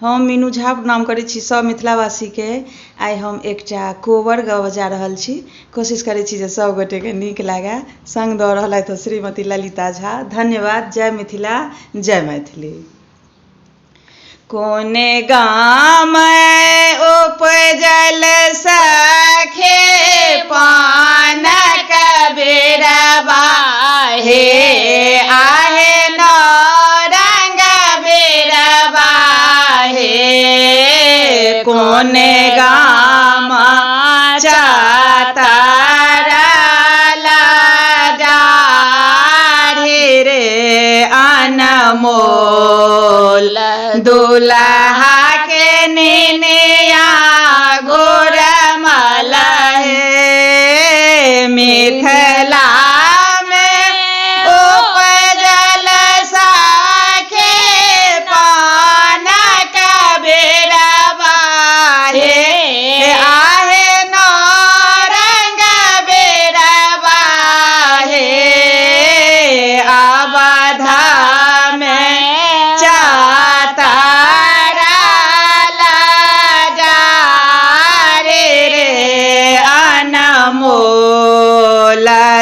हम मीनू झा प्रणाम करै छी सब मिथिलावासी के। आइ हम एकटा कोबर गाबऽ जा रहल छी। कोशिश करै छी जे सब गोटे के नीक लागे। संग दऽ रहलथि श्रीमती ललिता झा। धन्यवाद। जय मिथिला, जय मैथिली। कोने गाम उपजल सखे पानक बेरबा, हे आहे नौरंग बेरबा, हे कोने गाम चातरला डाढ़ी रे अनमोल दुल्हा के नेनिया गोरमल हे। मिथिला में उपजल सखे पानक बेरबा, हे आहे नौरंग बेरबा, हे अवधा में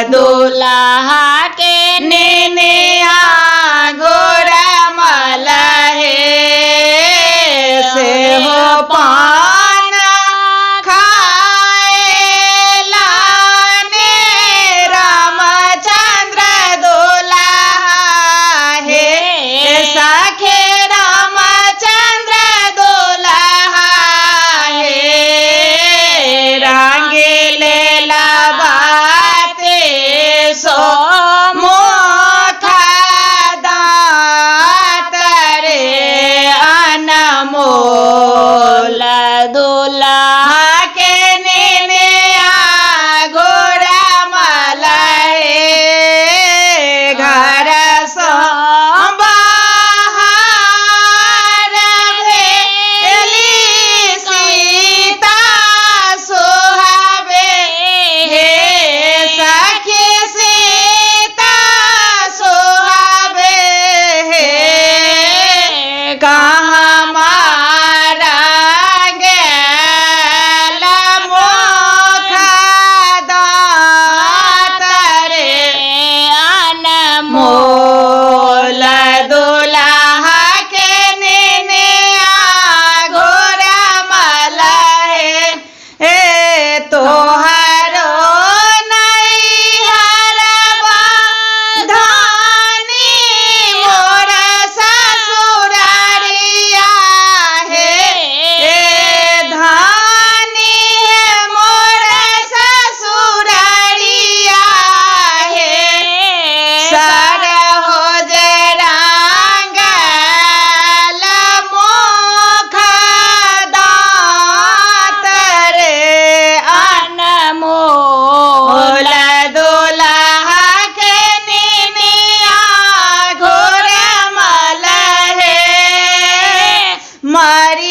दुल्हा के नेनिया गोरमल हे। से हो पान खाएला ने रामचंद्र दुल्हा, हे सखे रामचंद्र दुल्हा, हे रंगीले सो मोख दात रे अनमोल दुल्हा के नेनिया गोरमल हे। घर सो बाहर भेली सीता सोहावे, हे सखी सीता सोहावे, हे कहाँ मारा गेल मोख दात रे अनमोल दुल्हा के नेनिया गोरमल हे। तोहरो नैहरबा धानी मोर ससुरारिया, हे धानी मोर ससुरारिया, हे सरहोज रंगल मोख दात रे अनमोल दुल्हा के नेनिया गोरमल हे। मरी